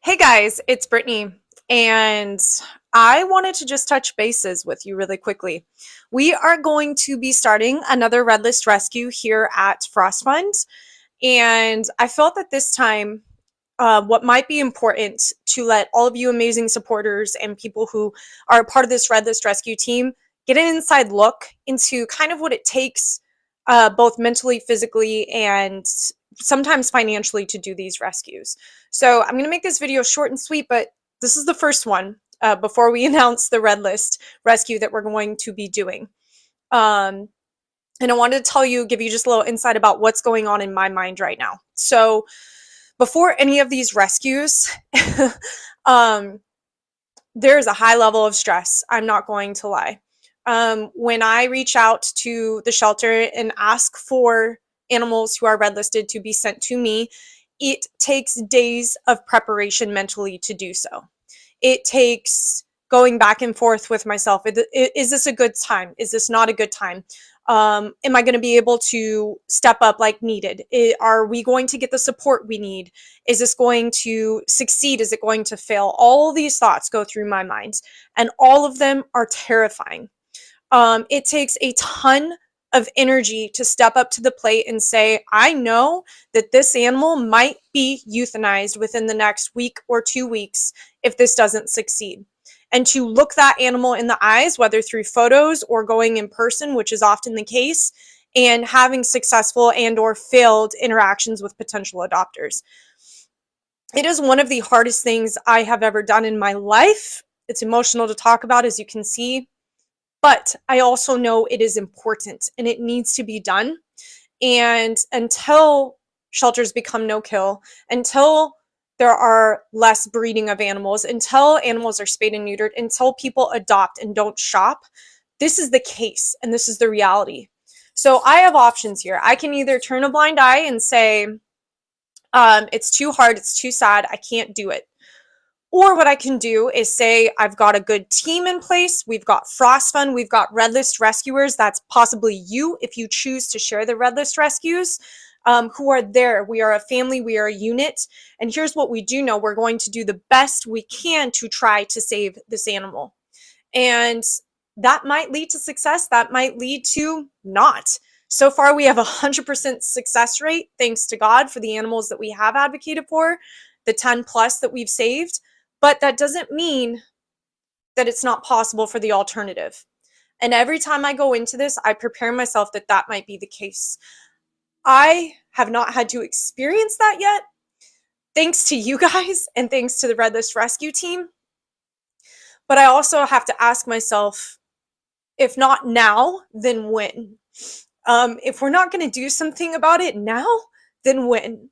Hey guys, it's Brittany, and I wanted to just touch bases with you really quickly. We are going to be starting another Red List rescue here at Frost Fund, and I felt that this time, what might be important to let all of you amazing supporters and people who are a part of this Red List rescue team get an inside look into kind of what it takes, both mentally, physically, and sometimes financially to do these rescues. So I'm going to make this video short and sweet, but this is the first one before we announce the Red List rescue that we're going to be doing. Um, and I wanted to give you just a little insight about what's going on in my mind right now. So before any of these rescues, um, there's a high level of stress. I'm not going to lie. When I reach out to the shelter and ask for animals who are red listed to be sent to me, it takes days of preparation mentally to do so. It takes going back and forth with myself. Is this a good time? Is this not a good time? Am I going to be able to step up like needed? Are we going to get the support we need? Is this going to succeed? Is it going to fail? All these thoughts go through my mind, and all of them are terrifying. It takes a ton of energy to step up to the plate and say, I know that this animal might be euthanized within the next week or 2 weeks if this doesn't succeed. And to look that animal in the eyes, whether through photos or going in person, which is often the case, and having successful and or failed interactions with potential adopters. It is one of the hardest things I have ever done in my life. It's emotional to talk about, as you can see. But I also know it is important and it needs to be done. And until shelters become no-kill, until there are less breeding of animals, until animals are spayed and neutered, until people adopt and don't shop, this is the case and this is the reality. So I have options here. I can either turn a blind eye and say, it's too hard, it's too sad, I can't do it. Or what I can do is say, I've got a good team in place. We've got Frost Fund. We've got Red List rescuers. That's possibly you if you choose to share the Red List rescues, who are there. We are a family. We are a unit. And here's what we do know. We're going to do the best we can to try to save this animal. And that might lead to success. That might lead to not. So far, we have a 100% success rate, thanks to God, for the animals that we have advocated for, the 10 plus that we've saved. But that doesn't mean that it's not possible for the alternative. And every time I go into this, I prepare myself that that might be the case. I have not had to experience that yet, thanks to you guys and thanks to the Red List Rescue team. But I also have to ask myself, if not now, then when? If we're not going to do something about it now, then when?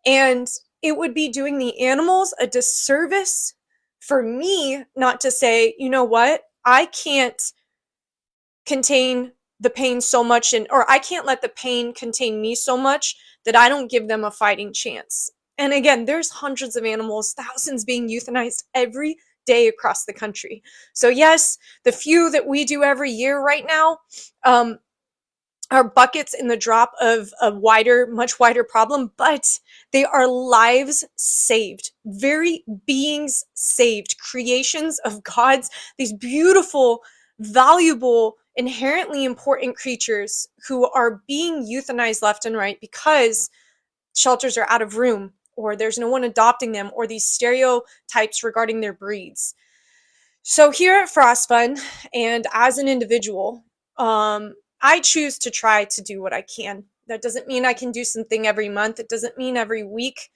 And it would be doing the animals a disservice for me not to say, you know what, I can't contain the pain so much, or I can't let the pain contain me so much that I don't give them a fighting chance. And again, there's hundreds of animals, thousands being euthanized every day across the country. So yes, the few that we do every year right now, are buckets in the drop of a much wider problem, but they are lives saved, very beings saved, creations of God's, these beautiful, valuable, inherently important creatures who are being euthanized left and right because shelters are out of room, or there's no one adopting them, or these stereotypes regarding their breeds. So here at Frost Fund, and as an individual, I choose to try to do what I can. That doesn't mean I can do something every month. It doesn't mean every week,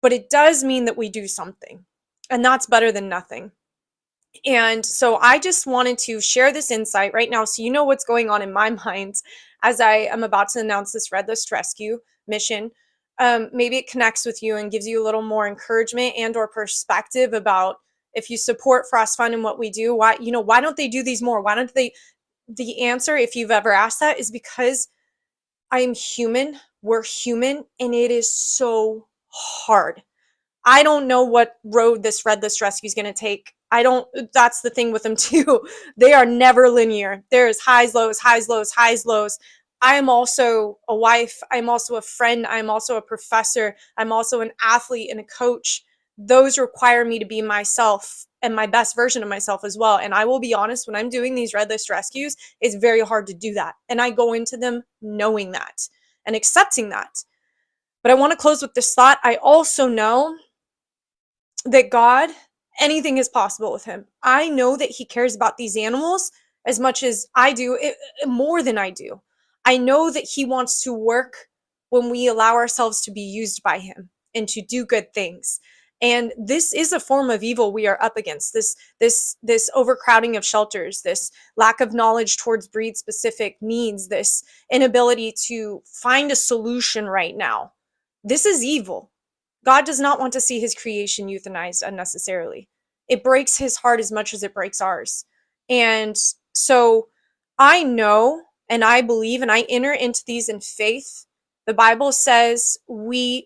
but it does mean that we do something, and that's better than nothing. And so I just wanted to share this insight right now so you know what's going on in my mind as I am about to announce this Red List Rescue mission. Maybe it connects with you and gives you a little more encouragement and or perspective about, if you support Frost Fund and what we do, why don't they do these more? Why don't they? The answer, if you've ever asked that, is because I am human. We're human, and it is so hard. I don't know what road this Red List rescue is going to take. That's the thing with them too. They are never linear. There's highs, lows, highs, lows, highs, lows. I am also a wife. I'm also a friend. I'm also a professor. I'm also an athlete and a coach. those require me to be myself and my best version of myself as well. And I will be honest, when I'm doing these red list rescues, it's very hard to do that. And I go into them knowing that and accepting that. But I want to close with this thought. I also know that God, anything is possible with him. I know that he cares about these animals as much as I do, more than I do. I know that he wants to work when we allow ourselves to be used by him and to do good things. And this is a form of evil we are up against. This overcrowding of shelters, this lack of knowledge towards breed specific needs, this inability to find a solution right now. This is evil. God does not want to see his creation euthanized unnecessarily. It breaks his heart as much as it breaks ours. And so I know and I believe and I enter into these in faith. The Bible says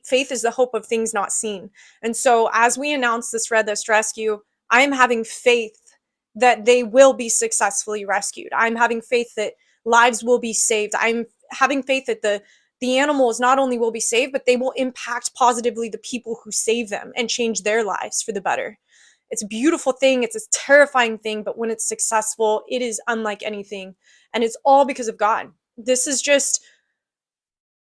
faith is the hope of things not seen. And so as we announce this Red List rescue, I am having faith that they will be successfully rescued. I'm having faith that lives will be saved. I'm having faith that the animals not only will be saved, but they will impact positively the people who save them and change their lives for the better. It's a beautiful thing. It's a terrifying thing, but when it's successful, it is unlike anything. And it's all because of God. This is just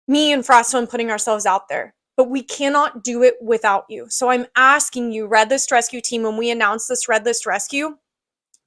me and Frostone putting ourselves out there, but we cannot do it without you. So I'm asking you, Red List Rescue team, when we announce this Red List Rescue,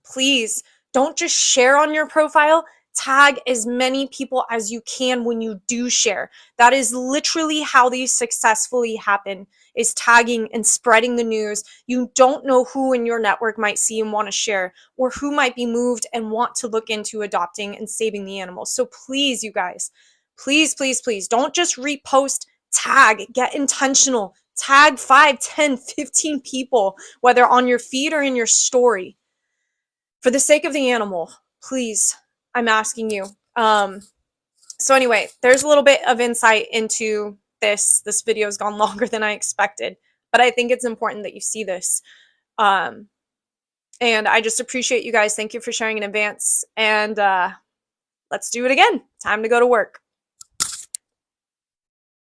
please don't just share on your profile. Tag as many people as you can when you do share. That is literally how these successfully happen, is tagging and spreading the news. You don't know who in your network might see and want to share, or who might be moved and want to look into adopting and saving the animals. So please, you guys, please, please, please don't just repost, tag, get intentional. Tag 5, 10, 15 people, whether on your feed or in your story. For the sake of the animal, please, I'm asking you. So anyway, there's a little bit of insight into this. This video has gone longer than I expected, but I think it's important that you see this. And I just appreciate you guys. Thank you for sharing in advance. And let's do it again. Time to go to work.